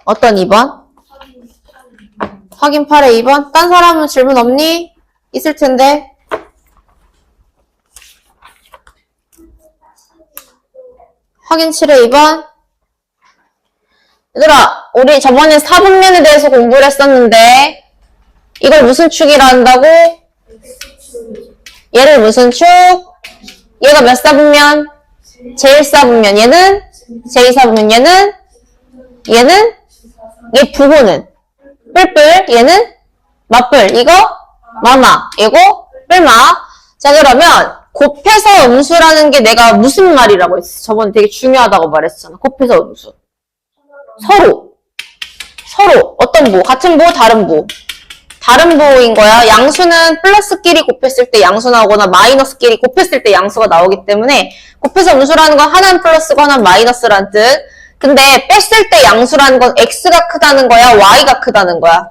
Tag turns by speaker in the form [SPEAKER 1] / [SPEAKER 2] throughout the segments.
[SPEAKER 1] 어떤 2번? 확인 8에 2번? 딴 사람은 질문 없니? 있을 텐데. 확인 7에 2번? 얘들아, 우리 저번에 사분면에 대해서 공부를 했었는데 이걸 무슨 축이라 한다고? 얘를 무슨 축? 얘가 몇 사분면? 제1사분면. 얘는? 제2사분면. 얘는? 얘 부호는? 뿔뿔. 얘는? 맞뿔. 이거? 마마. 이거? 뿔마. 자, 그러면 곱해서 음수라는 게 내가 무슨 말이라고 했어? 저번에 되게 중요하다고 말했잖아. 곱해서 음수. 서로. 어떤 부호? 같은 부호, 다른 부호. 다른 부호인 거야. 양수는 플러스끼리 곱했을 때 양수 나오거나 마이너스끼리 곱했을 때 양수가 나오기 때문에 곱해서 음수라는 건 하나는 플러스고 하나는 마이너스라는 뜻. 근데 뺐을 때 양수라는 건 x가 크다는 거야, y가 크다는 거야.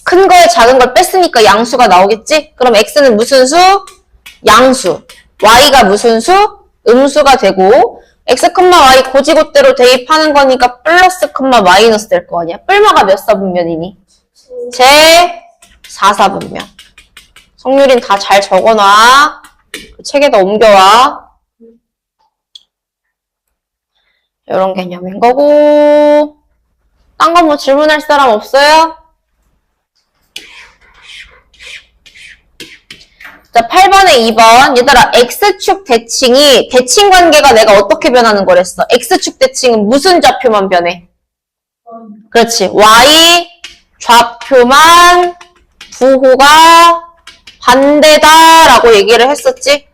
[SPEAKER 1] 큰 거에 작은 걸 뺐으니까 양수가 나오겠지? 그럼 x는 무슨 수? 양수. y가 무슨 수? 음수가 되고 x, y 고지고대로 대입하는 거니까 플러스, 마이너스 될 거 아니야? 뿔마가 몇 사분면이니? 제4사분면. 성률인 다 잘 적어놔. 그 책에다 옮겨와. 이런 개념인 거고. 딴 거 뭐 질문할 사람 없어요? 자, 8번에 2번. 얘들아, X축 대칭이, 대칭 관계가 내가 어떻게 변하는 거랬어? X축 대칭은 무슨 좌표만 변해? 그렇지. Y 좌표만 부호가 반대다라고 얘기를 했었지?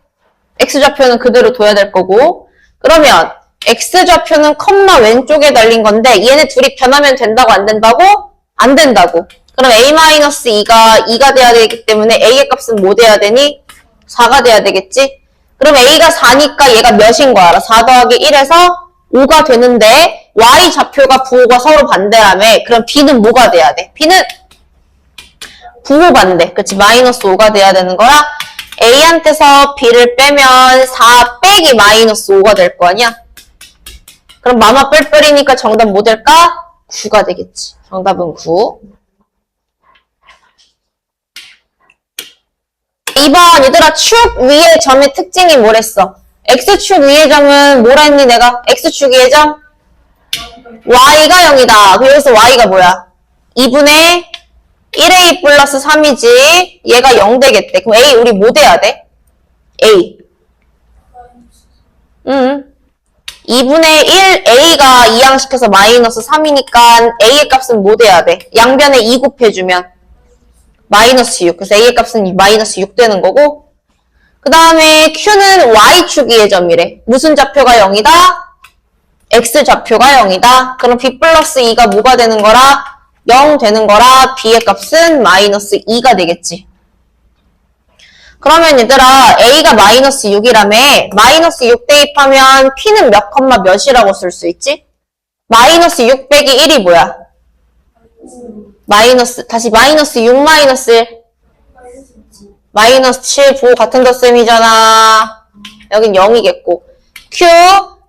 [SPEAKER 1] X좌표는 그대로 둬야 될 거고. 그러면 X좌표는 컴마 왼쪽에 달린 건데 얘네 둘이 변하면 된다고 안 된다고? 안 된다고. 그럼 A-2가 2가 돼야 되기 때문에 A의 값은 뭐 돼야 되니? 4가 돼야 되겠지? 그럼 A가 4니까 얘가 몇인 거 알아? 4 더하기 1에서 5가 되는데 Y 좌표가 부호가 서로 반대라며. 그럼 B는 뭐가 돼야 돼? B는 부호 반대. 그치? 마이너스 5가 돼야 되는 거야. A한테서 B를 빼면 4 빼기 마이너스 5가 될 거 아니야? 그럼 마마 뿔뿔이니까 정답 뭐 될까? 9가 되겠지. 정답은 9. 2번 얘들아, 축 위의 점의 특징이 뭐랬어? X축 위의 점은 뭐라 했니 내가? X축 위의 점? Y가 0이다. 그래서 Y가 뭐야? 2분의 1A 플러스 3이지. 얘가 0 되겠대. 그럼 A 우리 뭐 돼야 돼? A. 2분의 1 A가 이항시켜서 마이너스 3이니까 A의 값은 뭐 돼야 돼? 양변에 2 곱해주면 마이너스 6. 그래서 A의 값은 마이너스 6 되는 거고. 그 다음에 Q는 Y축의 점이래. 무슨 좌표가 0이다? X좌표가 0이다. 그럼 B 플러스 2가 뭐가 되는 거라? 0 되는 거라 B의 값은 마이너스 2가 되겠지. 그러면 얘들아, A가 마이너스 6이라며 마이너스 6 대입하면 P는 몇 컴마 몇이라고 쓸 수 있지? 마이너스 6 빼기 1이 뭐야? 다시 마이너스 6 마이너스 1. 마이너스 7 부호 같은 덧셈이잖아. 여긴 0이겠고. Q,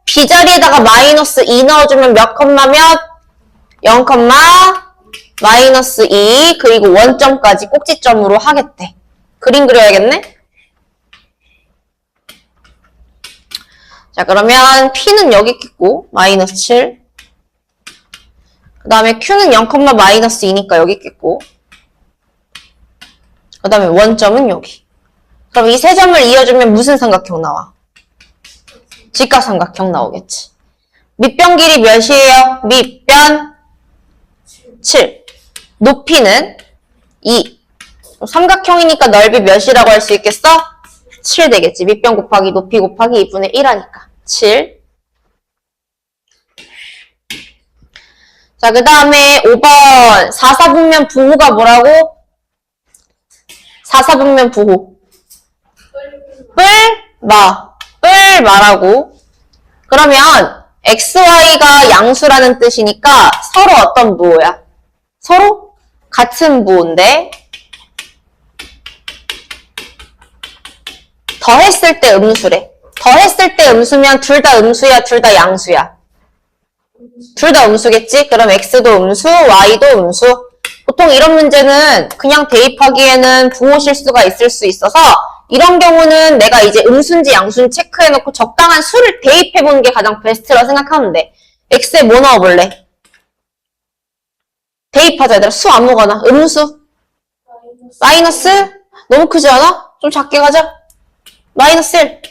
[SPEAKER 1] B 자리에다가 마이너스 2 넣어주면 몇 컴마 몇? 0 컴마 마이너스 2. 그리고 원점까지 꼭지점으로 하겠대. 그림 그려야겠네? 자, 그러면 P는 여기 있겠고, 마이너스 7. 그 다음에 Q는 0, 마이너스 2니까 여기 있겠고. 그 다음에 원점은 여기. 그럼 이 세 점을 이어주면 무슨 삼각형 나와? 직각삼각형 나오겠지. 밑변 길이 몇이에요? 밑변 7. 높이는 2. 삼각형이니까 넓이 몇이라고 할 수 있겠어? 7 되겠지. 밑변 곱하기 높이 곱하기 2분의 1 하니까. 7. 자, 그 다음에 5번. 4사분면 부호가 뭐라고? 4사분면 부호. 뿔마라고. 그러면 XY가 양수라는 뜻이니까 서로 어떤 부호야? 서로 같은 부호인데 더했을 때 음수래. 더했을 때 음수면 둘 다 음수야, 둘 다 양수야? 둘 다 음수겠지? 그럼 x도 음수, y도 음수. 보통 이런 문제는 그냥 대입하기에는 부호 실수가 있을 수 있어서 이런 경우는 내가 이제 음수인지 양수인지 체크해놓고 적당한 수를 대입해보는 게 가장 베스트라고 생각하면 돼. x에 뭐 넣어볼래? 대입하자 얘들아. 수 아무거나. 음수. 마이너스? 너무 크지 않아? 좀 작게 가자. 마이너스 1.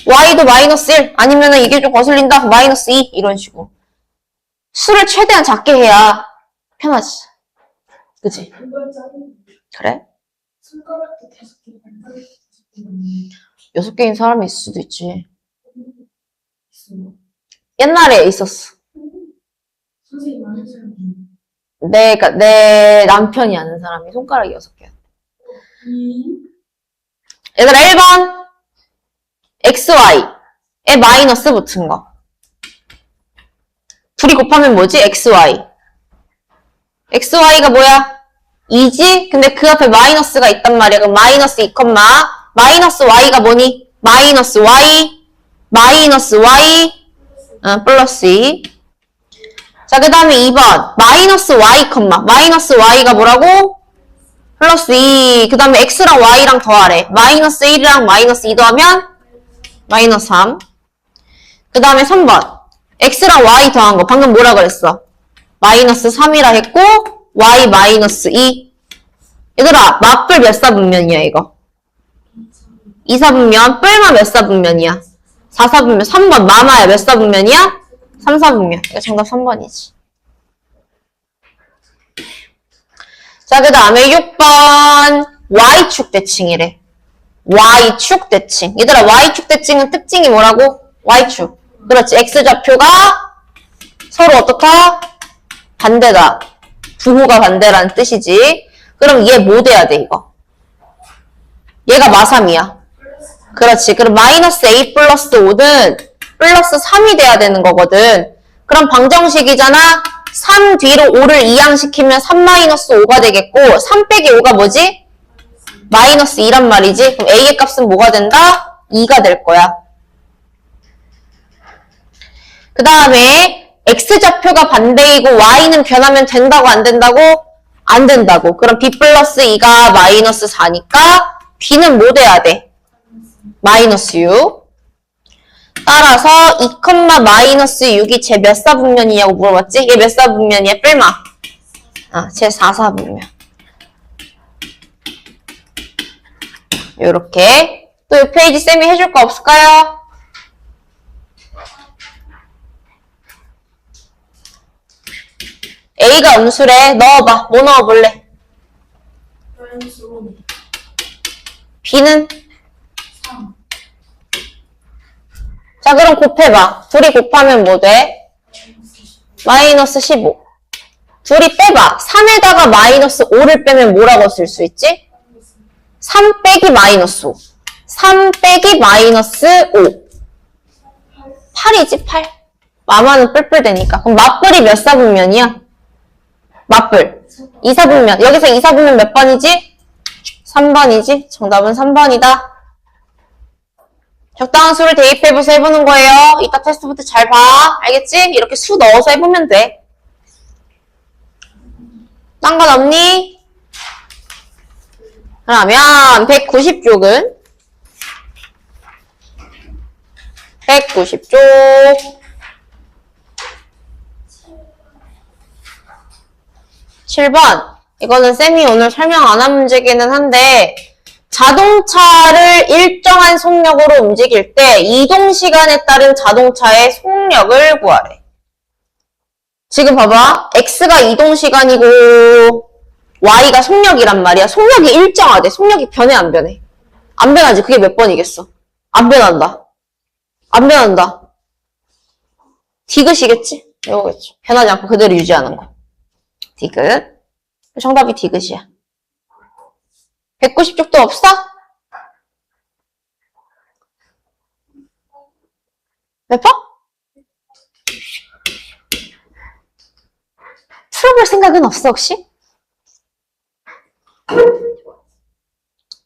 [SPEAKER 1] y도 마이너스 1. 아니면은 이게 좀 거슬린다. 마이너스 2. 이런 식으로. 수를 최대한 작게 해야 편하지. 그치? 그래? 6개인 사람이 있을 수도 있지. 옛날에 있었어. 내 남편이 아는 사람이 손가락이 6개야. 얘들아, 1번. XY에 마이너스 붙은 거. 둘이 곱하면 뭐지? XY. XY가 뭐야? 2지? 근데 그 앞에 마이너스가 있단 말이야. 그럼 마이너스 2, 마이너스 Y가 뭐니? 마이너스 Y, 마이너스 Y, 플러스 2. 자, 그 다음에 2번. 마이너스 Y, 마이너스 Y가 뭐라고? 플러스 2. 그 다음에 X랑 Y랑 더하래. 마이너스 1이랑 마이너스 2 더하면 마이너스 3. 그 다음에 3번. X랑 Y 더한 거. 방금 뭐라 그랬어? 마이너스 3이라 했고, Y 마이너스 2. 얘들아, 맞불 몇 사분면이야, 이거? 2사분면. 뿔마 몇 사분면이야? 4사분면. 3번. 마마야 몇 사분면이야? 3사분면. 이거 정답 3번이지. 자, 그 다음에 6번. Y축 대칭이래. Y축 대칭. 얘들아, Y축 대칭은 특징이 뭐라고? Y축. 그렇지. X좌표가 서로 어떻다? 반대다. 부호가 반대라는 뜻이지. 그럼 얘 뭐 돼야 돼, 이거? 얘가 마3이야. 그렇지. 그럼 마이너스 A 플러스 5는 플러스 3이 돼야 되는 거거든. 그럼 방정식이잖아. 3 뒤로 5를 이항시키면 3 마이너스 5가 되겠고 3 빼기 5가 뭐지? 마이너스 2란 말이지. 그럼 A의 값은 뭐가 된다? 2가 될 거야. 그 다음에 X좌표가 반대이고 Y는 변하면 된다고 안 된다고? 안 된다고. 그럼 B 플러스 2가 마이너스 4니까 B는 뭐 돼야 돼? 마이너스 6. 따라서 2, 마이너스 6이 제 몇 사분면이냐고 물어봤지? 얘 몇 사분면이야? 뿔마. 제 4사분면. 요렇게. 또 이 페이지 쌤이 해줄 거 없을까요? A가 음수래. 넣어봐. 뭐 넣어볼래? B는?
[SPEAKER 2] 3.
[SPEAKER 1] 자, 그럼 곱해봐. 둘이 곱하면 뭐 돼? 마이너스 15. 둘이 빼봐. 3에다가 마이너스 5를 빼면 뭐라고 쓸 수 있지? 3 빼기 마이너스 5. 3 빼기 마이너스 5. 8이지, 8. 마마는 뿔뿔 되니까. 그럼 맞뿔이 몇 사분면이야? 맞뿔. 2사분면. 여기서 2사분면 몇 번이지? 3번이지. 정답은 3번이다. 적당한 수를 대입해서 해보는 거예요. 이따 테스트부터 잘 봐. 알겠지? 이렇게 수 넣어서 해보면 돼. 딴 건 없니? 그러면 190쪽은 190쪽 7번. 이거는 쌤이 오늘 설명 안 한 문제기는 한데 자동차를 일정한 속력으로 움직일 때 이동시간에 따른 자동차의 속력을 구하래. 지금 봐봐. X가 이동시간이고 Y가 속력이란 말이야. 속력이 일정하대. 속력이 변해 안 변해? 안 변하지. 그게 몇 번이겠어? 안 변한다. 안 변한다. 디귿이겠지? 이거겠죠. 변하지 않고 그대로 유지하는 거. 디귿. 정답이 디귿이야. 190쪽도 없어? 몇 번? 풀어볼 생각은 없어, 혹시?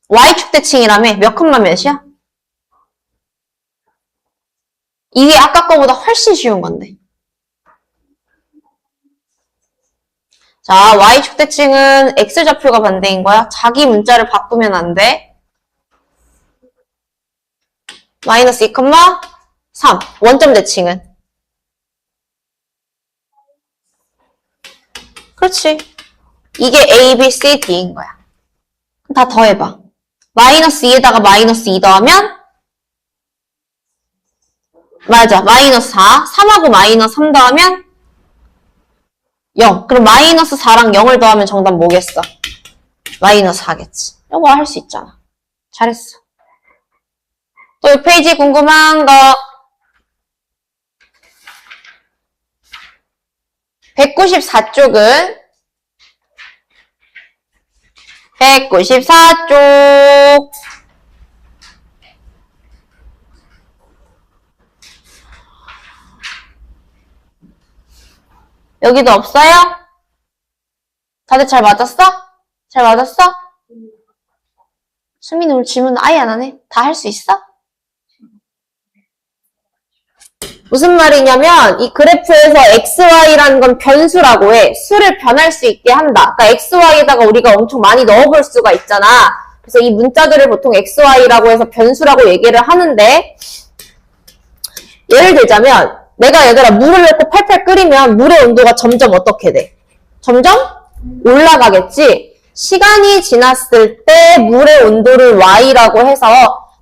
[SPEAKER 1] Y축 대칭이라며? 몇 컴마 몇이야? 이게 아까 거보다 훨씬 쉬운 건데. 자, y축 대칭은 x좌표가 반대인 거야. 자기 문자를 바꾸면 안 돼. 마이너스 2,3. 원점 대칭은. 그렇지. 이게 a, b, c, d인 거야. 다 더해봐. 마이너스 2에다가 마이너스 2 더하면 맞아. 마이너스 4. 3하고 마이너스 3 더하면 0. 그럼 마이너스 4랑 0을 더하면 정답 뭐겠어? 마이너스 4겠지. 이거 할 수 있잖아. 잘했어. 또 이 페이지 궁금한 거. 194쪽은 194쪽. 여기도 없어요? 다들 잘 맞았어? 잘 맞았어? 수민이 오늘 질문 아예 안 하네? 다 할 수 있어? 무슨 말이냐면 이 그래프에서 XY라는 건 변수라고 해. 수를 변할 수 있게 한다. 그러니까 XY에다가 우리가 엄청 많이 넣어볼 수가 있잖아. 그래서 이 문자들을 보통 XY라고 해서 변수라고 얘기를 하는데 예를 들자면 내가 얘들아 물을 넣고 팔팔 끓이면 물의 온도가 점점 어떻게 돼? 점점 올라가겠지? 시간이 지났을 때 물의 온도를 Y라고 해서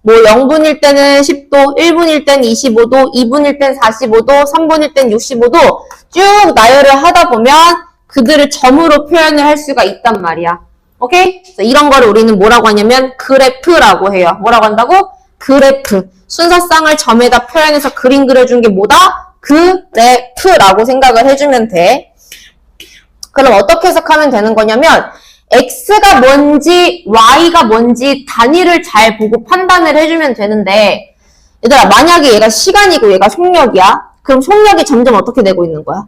[SPEAKER 1] 뭐 0분일 때는 10도, 1분일 땐 25도, 2분일 땐 45도, 3분일 땐 65도 쭉 나열을 하다 보면 그들을 점으로 표현을 할 수가 있단 말이야. 오케이? 그래서 이런 거를 우리는 뭐라고 하냐면 그래프라고 해요. 뭐라고 한다고? 그래프. 순서쌍을 점에다 표현해서 그림 그려준 게 뭐다? 그래프라고 생각을 해주면 돼. 그럼 어떻게 해석하면 되는 거냐면 x가 뭔지 y가 뭔지 단위를 잘 보고 판단을 해주면 되는데 얘들아 만약에 얘가 시간이고 얘가 속력이야. 그럼 속력이 점점 어떻게 되고 있는 거야?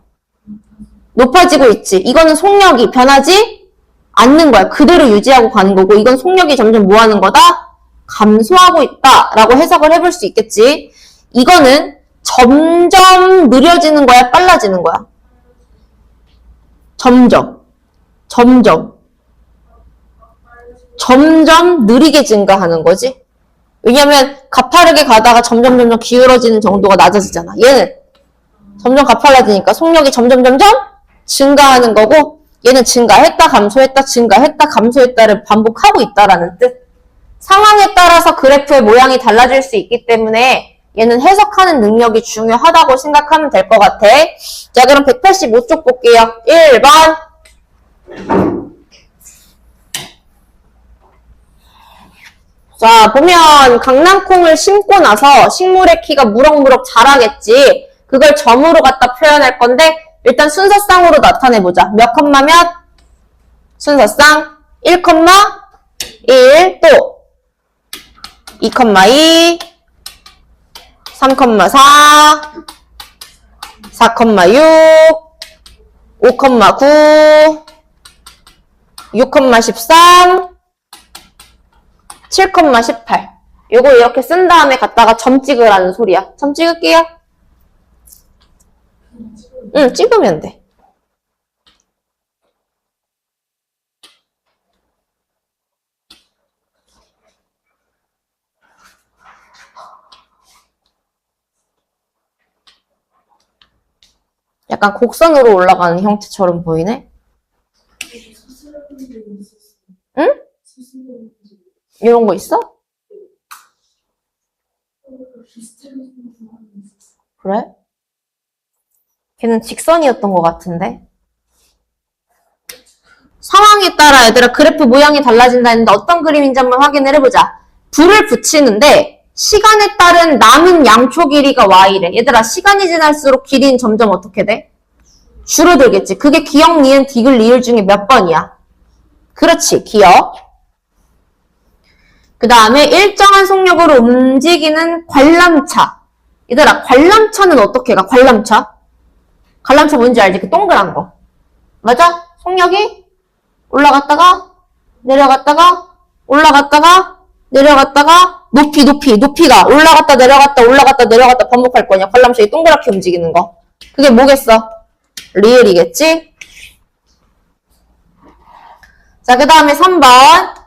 [SPEAKER 1] 높아지고 있지. 이거는 속력이 변하지 않는 거야. 그대로 유지하고 가는 거고 이건 속력이 점점 뭐 하는 거다? 감소하고 있다라고 해석을 해볼 수 있겠지. 이거는 점점 느려지는 거야? 빨라지는 거야? 점점 느리게 증가하는 거지. 왜냐면 가파르게 가다가 점점 기울어지는 정도가 낮아지잖아. 얘는 점점 가팔라지니까 속력이 점점 증가하는 거고 얘는 증가했다 감소했다 증가했다 감소했다를 반복하고 있다라는 뜻. 상황에 따라서 그래프의 모양이 달라질 수 있기 때문에 얘는 해석하는 능력이 중요하다고 생각하면 될 것 같아. 자, 그럼 185쪽 볼게요. 1번. 자, 보면 강낭콩을 심고 나서 식물의 키가 무럭무럭 자라겠지. 그걸 점으로 갖다 표현할 건데 일단 순서쌍으로 나타내보자. 몇 컴마 몇? 순서쌍 1, 1, 또 2,2, 3,4, 4,6, 5,9, 6,13, 7,18. 요거 이렇게 쓴 다음에 갖다가 점 찍으라는 소리야. 점 찍을게요. 응, 찍으면 돼. 약간 곡선으로 올라가는 형태처럼 보이네? 응? 이런 거 있어? 그래? 걔는 직선이었던 것 같은데? 상황에 따라 얘들아 그래프 모양이 달라진다 했는데 어떤 그림인지 한번 확인을 해보자. 불을 붙이는데 시간에 따른 남은 양초 길이가 y래. 얘들아 시간이 지날수록 길이는 점점 어떻게 돼? 줄어들겠지. 그게 기역, 니은, 디귿, 리을 중에 몇 번이야? 그렇지. 기역. 그 다음에 일정한 속력으로 움직이는 관람차. 얘들아 관람차는 어떻게 가? 관람차 뭔지 알지? 그 동그란 거. 맞아? 속력이 올라갔다가 내려갔다가 올라갔다가 내려갔다가 높이가 올라갔다 내려갔다 반복할 거냐. 관람식이 동그랗게 움직이는 거. 그게 뭐겠어? 리을이겠지? 자, 그 다음에 3번.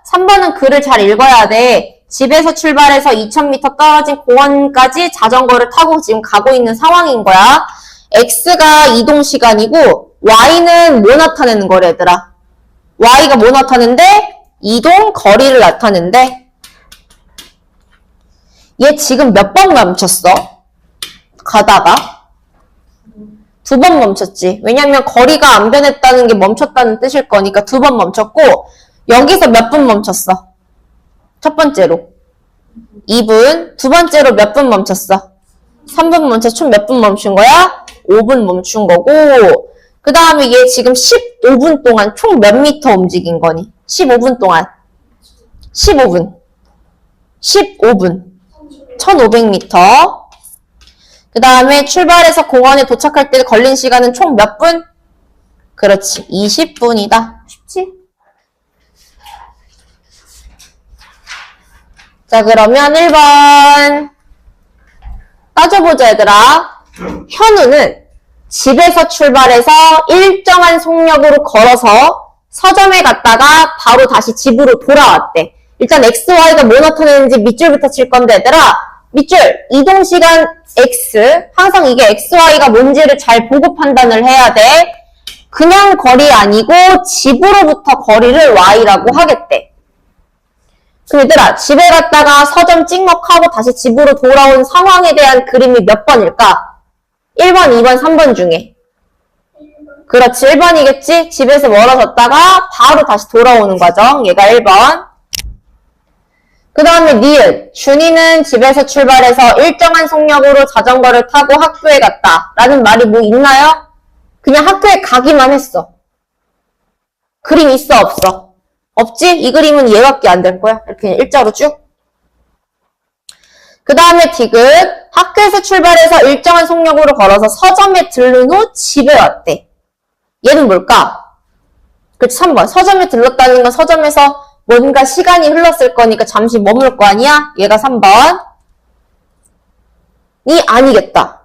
[SPEAKER 1] 3번은 글을 잘 읽어야 돼. 집에서 출발해서 2000m 떨어진 공원까지 자전거를 타고 지금 가고 있는 상황인 거야. X가 이동 시간이고 Y는 뭐 나타내는 거래, 얘들아? Y가 뭐 나타낸대? 이동 거리를 나타낸대. 얘 지금 몇 번 멈췄어? 가다가? 2번 멈췄지. 왜냐면 거리가 안 변했다는 게 멈췄다는 뜻일 거니까 2번 멈췄고, 여기서 몇 분 멈췄어? 첫 번째로 2분, 두 번째로 몇 분 멈췄어? 3분 멈춰. 총 몇 분 멈춘 거야? 5분 멈춘 거고, 그 다음에 얘 지금 15분 동안 총 몇 미터 움직인 거니? 15분 동안 15분 1500m. 그 다음에 출발해서 공원에 도착할 때 걸린 시간은 총 몇 분? 그렇지, 20분이다. 쉽지? 자, 그러면 1번 따져보자, 얘들아. 현우는 집에서 출발해서 일정한 속력으로 걸어서 서점에 갔다가 바로 다시 집으로 돌아왔대. 일단 XY가 뭐 나타내는지 밑줄부터 칠 건데, 얘들아, 밑줄 이동시간 X, 항상 이게 XY가 뭔지를 잘 보고 판단을 해야 돼. 그냥 거리 아니고 집으로부터 거리를 Y라고 하겠대. 그럼 얘들아, 집에 갔다가 서점 찍먹하고 다시 집으로 돌아온 상황에 대한 그림이 몇 번일까? 1번, 2번, 3번 중에. 그렇지, 1번이겠지? 집에서 멀어졌다가 바로 다시 돌아오는 과정. 얘가 1번. 그 다음에 니은. 준이는 집에서 출발해서 일정한 속력으로 자전거를 타고 학교에 갔다. 라는 말이 뭐 있나요? 그냥 학교에 가기만 했어. 그림 있어, 없어? 없지? 이 그림은 얘밖에 안 될 거야. 이렇게 그냥 일자로 쭉. 그 다음에 디귿. 학교에서 출발해서 일정한 속력으로 걸어서 서점에 들른 후 집에 왔대. 얘는 뭘까? 그치, 3번. 서점에 들렀다는 건 서점에서 뭔가 시간이 흘렀을 거니까 잠시 머물 거 아니야? 얘가 3번. 이 아니겠다.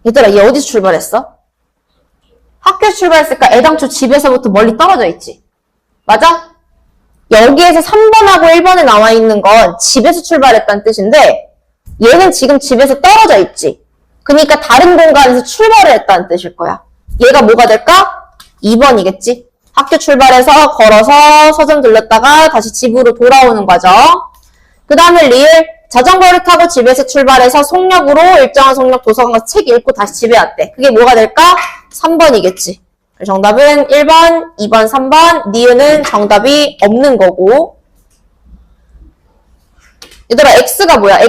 [SPEAKER 1] 얘들아, 얘 어디서 출발했어? 학교에서 출발했으니까 애당초 집에서부터 멀리 떨어져 있지. 맞아? 여기에서 3번하고 1번에 나와 있는 건 집에서 출발했다는 뜻인데, 얘는 지금 집에서 떨어져 있지. 그러니까 다른 공간에서 출발을 했다는 뜻일 거야. 얘가 뭐가 될까? 2번이겠지. 학교 출발해서 걸어서 서점 들렀다가 다시 집으로 돌아오는 과정. 그 다음에 리을. 자전거를 타고 집에서 출발해서 속력으로 일정한 속력 도서관 가서 책 읽고 다시 집에 왔대. 그게 뭐가 될까? 3번이겠지. 정답은 1번, 2번, 3번. 니은은 정답이 없는 거고. 얘들아, X가 뭐야?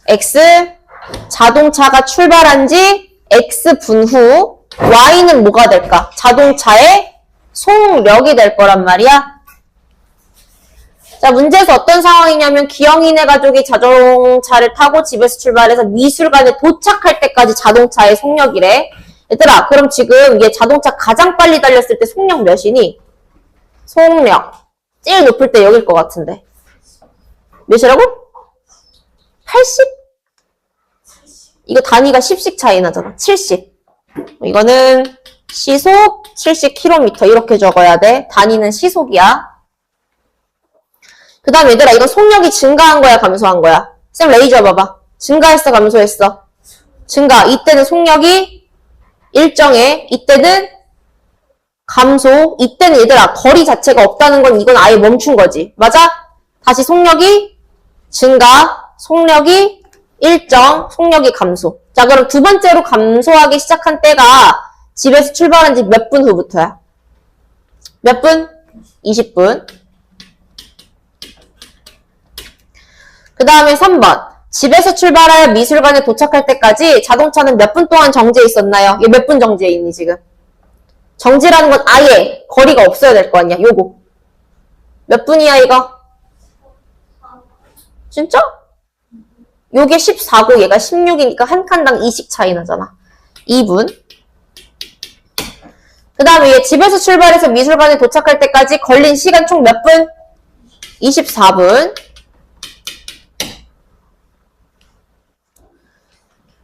[SPEAKER 1] X. 자동차가 출발한 지 X분 후 Y는 뭐가 될까? 자동차의 속력이 될 거란 말이야. 자, 문제에서 어떤 상황이냐면 기영이네 가족이 자동차를 타고 집에서 출발해서 미술관에 도착할 때까지 자동차의 속력이래. 얘들아, 그럼 지금 얘 자동차 가장 빨리 달렸을 때 속력 몇이니? 속력. 제일 높을 때 여길 것 같은데. 몇이라고? 80? 이거 단위가 10씩 차이 나잖아. 70. 이거는 시속 70km 이렇게 적어야 돼. 단위는 시속이야. 그 다음 얘들아, 이건 속력이 증가한 거야, 감소한 거야? 쌤 레이저 봐봐. 증가했어, 감소했어? 증가. 이때는 속력이 일정해. 이때는 감소. 이때는 얘들아, 거리 자체가 없다는 건 이건 아예 멈춘 거지. 맞아? 다시 속력이 증가, 속력이 일정, 속력이 감소. 자, 그럼 두 번째로 감소하기 시작한 때가 집에서 출발한 지 몇 분 후부터야? 몇 분? 20분. 그 다음에 3번. 집에서 출발하여 미술관에 도착할 때까지 자동차는 몇 분 동안 정지해 있었나요? 이게 몇 분 정지해 있니, 지금? 정지라는 건 아예 거리가 없어야 될 거 아니야, 요거. 몇 분이야, 이거? 진짜? 요게 14고 얘가 16이니까 한 칸당 2씩 차이 나잖아. 2분. 그 다음에 얘 집에서 출발해서 미술관에 도착할 때까지 걸린 시간 총 몇 분? 24분.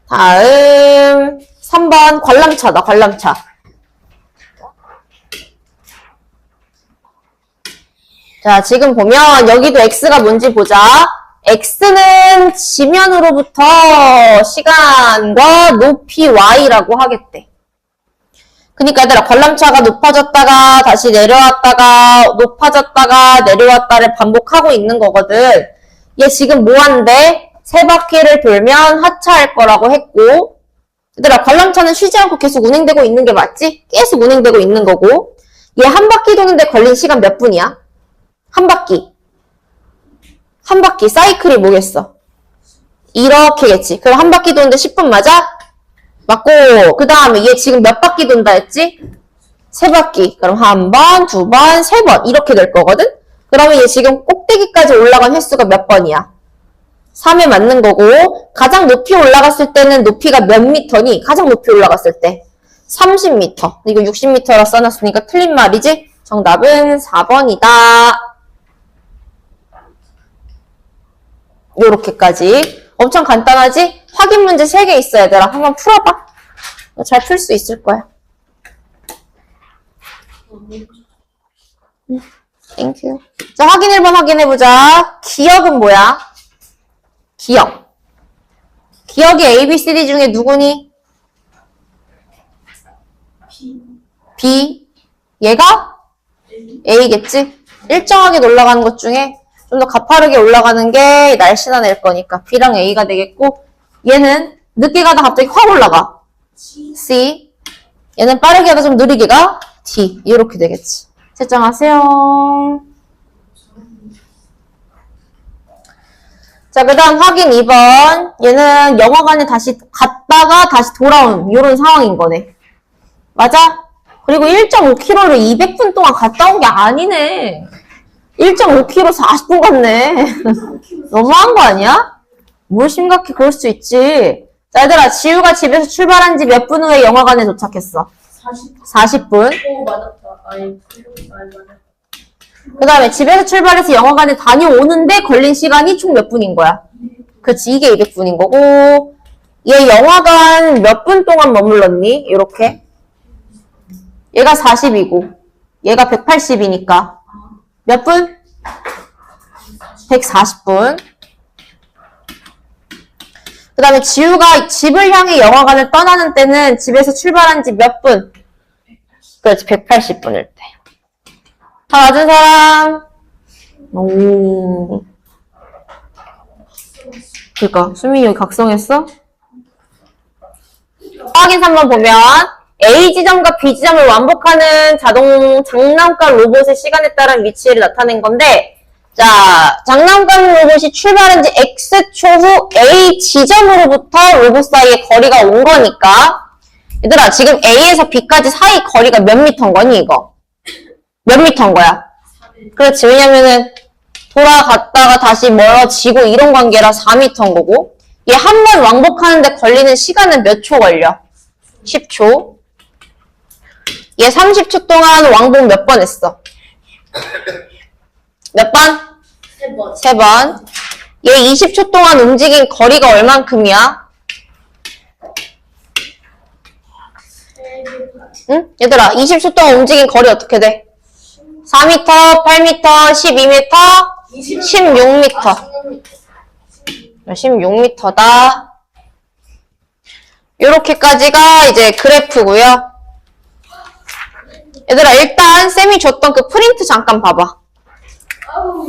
[SPEAKER 1] 다음 3번 관람차다. 관람차. 자, 지금 보면 여기도 x가 뭔지 보자. x는 지면으로부터 시간과 높이 y라고 하겠대. 그러니까 얘들아 관람차가 높아졌다가 다시 내려왔다가 높아졌다가 내려왔다를 반복하고 있는 거거든. 얘 지금 뭐 한대? 3바퀴를 돌면 하차할 거라고 했고, 얘들아 관람차는 쉬지 않고 계속 운행되고 있는 게 맞지? 계속 운행되고 있는 거고, 얘 한 바퀴 도는데 걸린 시간 몇 분이야? 한 바퀴. 한 바퀴. 사이클이 뭐겠어? 이렇게겠지. 그럼 한 바퀴 도는데 10분 맞아? 맞고, 그 다음에 얘 지금 몇 바퀴 돈다 했지? 3바퀴. 그럼 한 번, 2번, 3번. 이렇게 될 거거든? 그러면 얘 지금 꼭대기까지 올라간 횟수가 몇 번이야? 3에 맞는 거고, 가장 높이 올라갔을 때는 높이가 몇 미터니? 가장 높이 올라갔을 때 30m. 이거 60m라 써놨으니까 틀린 말이지? 정답은 4번이다. 요렇게까지. 엄청 간단하지? 확인 문제 3개 있어, 얘들아. 한번 풀어봐. 잘 풀 수 있을 거야. 땡큐. 자, 확인 1번 확인해보자. 기억은 뭐야? 기억. 기억이 A, B, C, D 중에 누구니? B. 얘가? A겠지? 일정하게 올라가는 것 중에 좀 더 가파르게 올라가는 게 날씬한 애일 거니까 B랑 A가 되겠고, 얘는 늦게 가다 갑자기 확 올라가. C. 얘는 빠르게 가다 좀 느리게 가. D. 이렇게 되겠지. 채점하세요. 자, 그 다음 확인 2번. 얘는 영화관에 다시 갔다가 다시 돌아온 이런 상황인 거네. 맞아? 그리고 1.5km를 200분 동안 갔다 온 게 아니네. 1.5km 40분 갔네. 너무한 거 아니야? 뭘 심각해, 그럴 수 있지. 자, 얘들아, 지우가 집에서 출발한 지 몇 분 후에 영화관에 도착했어? 40분.
[SPEAKER 2] 오, 맞았다. 아니, 맞았다.
[SPEAKER 1] 그 다음에 집에서 출발해서 영화관에 다녀오는데 걸린 시간이 총 몇 분인 거야? 그치, 이게 200분인 거고, 얘 영화관 몇 분 동안 머물렀니? 이렇게. 얘가 40이고, 얘가 180이니까. 몇 분? 140분. 그 다음에 지우가 집을 향해 영화관을 떠나는 때는 집에서 출발한 지 몇 분? 그렇지, 180분일 때. 다 맞은 사람? 오. 그니까, 수민이 여기 각성했어? 확인 3번 보면, A 지점과 B 지점을 완복하는 자동 장난감 로봇의 시간에 따른 위치를 나타낸 건데, 자, 장난감 로봇이 출발한 지 X초 후 A 지점으로부터 로봇 사이의 거리가 온 거니까, 얘들아, 지금 A에서 B까지 사이 거리가 몇 미터인 거니, 이거? 몇 미터인 거야? 그렇지, 왜냐면은, 돌아갔다가 다시 멀어지고 이런 관계라 4미터인 거고, 얘 한 번 왕복하는데 걸리는 시간은 몇 초 걸려? 10초. 얘 30초 동안 왕복 몇 번 했어? 몇 번?
[SPEAKER 2] 3번.
[SPEAKER 1] 3번. 얘 20초 동안 움직인 거리가 얼만큼이야? 응? 얘들아, 20초 동안 움직인 거리 어떻게 돼? 4m, 8m, 12m, 16m. 16m다. 요렇게까지가 이제 그래프고요. 얘들아, 일단 쌤이 줬던 그 프린트 잠깐 봐봐.
[SPEAKER 2] 아우.